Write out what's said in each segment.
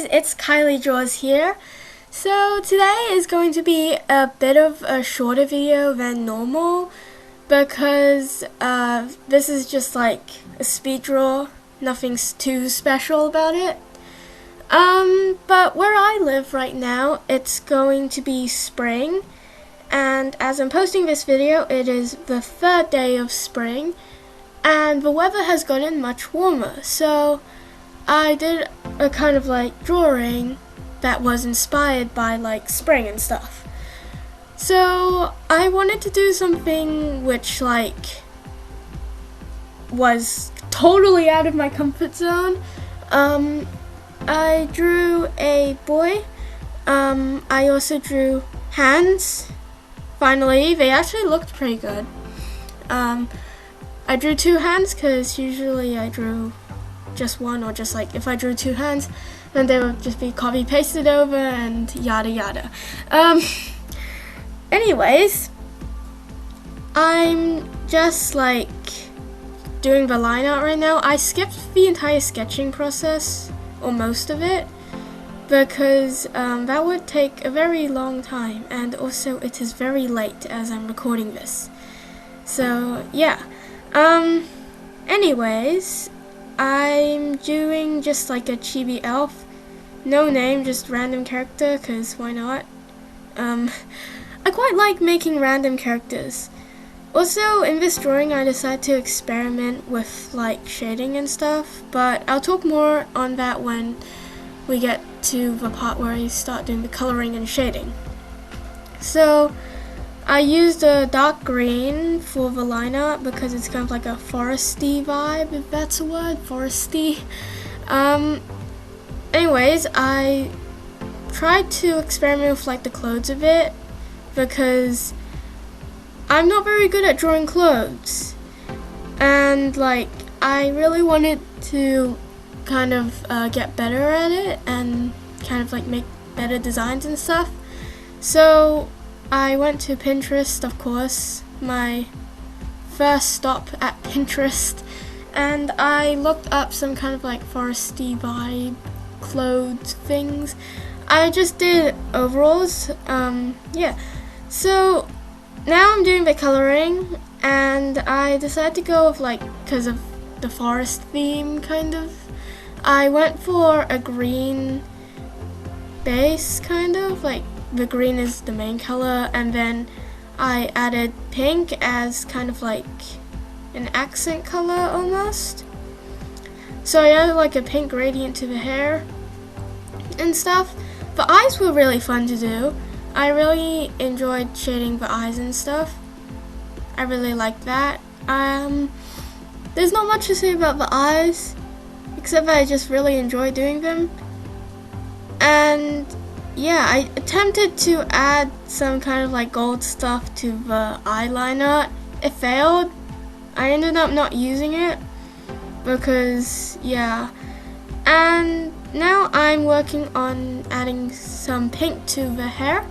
guys, it's Kylie Jaws here. So today is going to be a bit of a shorter video than normal because this is just like a speed draw, nothing's too special about it. But where I live right now, it's going to be spring, and as I'm posting this video, it is the third day of spring, and the weather has gotten much warmer, so I did a kind of like drawing that was inspired by like spring and stuff. So I wanted to do something which like was totally out of my comfort zone. I drew a boy. I also drew hands. Finally, they actually looked pretty good. I drew two hands because usually I drew just one, or just like if I drew two hands, then they would just be copy pasted over and yada yada. Anyways, I'm just like doing the line art right now. I skipped the entire sketching process, or most of it, because that would take a very long time, and also it is very late as I'm recording this. So yeah. Anyways, I'm doing just like a chibi elf. No name, just random character, cause why not? I quite like making random characters. Also, in this drawing I decided to experiment with like shading and stuff, but I'll talk more on that when we get to the part where I start doing the coloring and shading. So I used a dark green for the line art because it's kind of like a foresty vibe, if that's a word, foresty. Anyways, I tried to experiment with like the clothes a bit because I'm not very good at drawing clothes, and like I really wanted to kind of get better at it and kind of like make better designs and stuff. So I went to Pinterest, of course, my first stop at Pinterest, and I looked up some kind of like foresty vibe clothes things. I just did overalls. Yeah. So now I'm doing the coloring, and I decided to go with like, because of the forest theme kind of, I went for a green base kind of, like the green is the main color, and then I added pink as kind of like an accent color almost. So I added like a pink gradient to the hair and stuff. The eyes were really fun to do. I really enjoyed shading the eyes and stuff. I really liked that. There's not much to say about the eyes, except that I just really enjoy doing them. And yeah, I attempted to add some kind of like gold stuff to the eyeliner. It failed. I ended up not using it because yeah. And now I'm working on adding some pink to the hair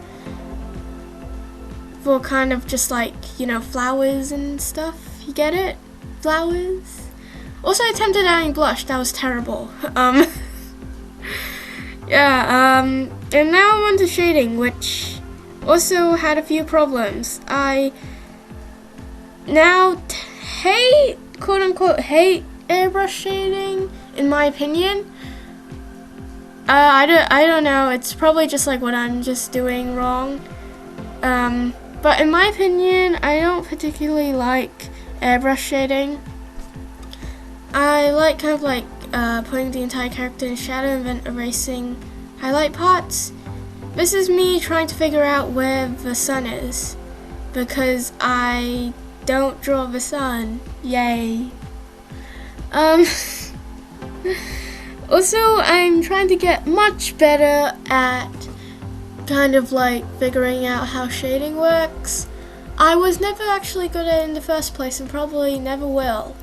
for kind of just like, you know, flowers and stuff. You get it? Flowers. Also, I attempted adding blush. That was terrible. Yeah, and now I'm on to shading, which also had a few problems. I now hate, quote unquote, hate airbrush shading, in my opinion. I don't know, it's probably just like what I'm just doing wrong. But in my opinion, I don't particularly like airbrush shading. I like kind of like putting the entire character in shadow and then erasing highlight parts. This is me trying to figure out where the sun is, because I don't draw the sun. Yay. Also, I'm trying to get much better at kind of like figuring out how shading works. I was never actually good at it in the first place, and probably never will,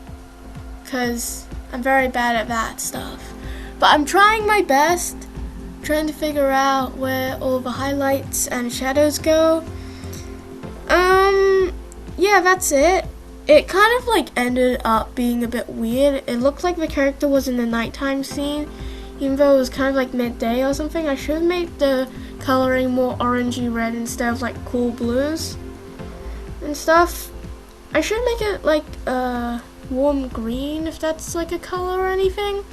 because I'm very bad at that stuff. But I'm trying my best, trying to figure out where all the highlights and shadows go. Yeah, that's it. It kind of like ended up being a bit weird. It looked like the character was in the nighttime scene. even though it was kind of like midday or something. I should have made the coloring more orangey red instead of like cool blues and stuff. I should make it like warm green if that's like a color or anything.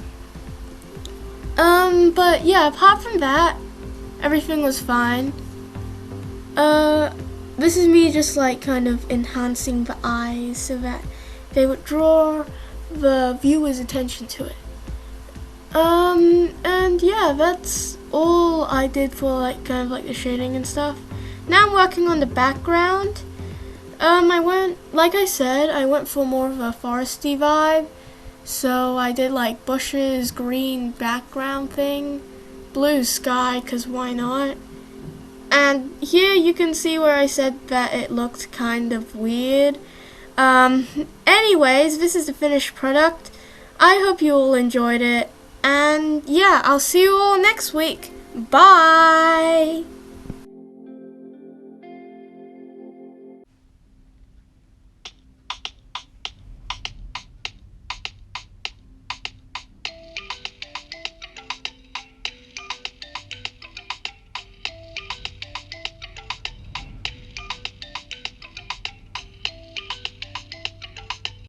But yeah, apart from that, everything was fine. This is me just like kind of enhancing the eyes so that they would draw the viewer's attention to it. And yeah, that's all I did for like kind of like the shading and stuff. Now I'm working on the background. Like I said, I went for more of a foresty vibe. So I did like bushes, green background thing, blue sky, cause why not? And here you can see where I said that it looked kind of weird. Anyways, this is the finished product. I hope you all enjoyed it. And yeah, I'll see you all next week. Bye!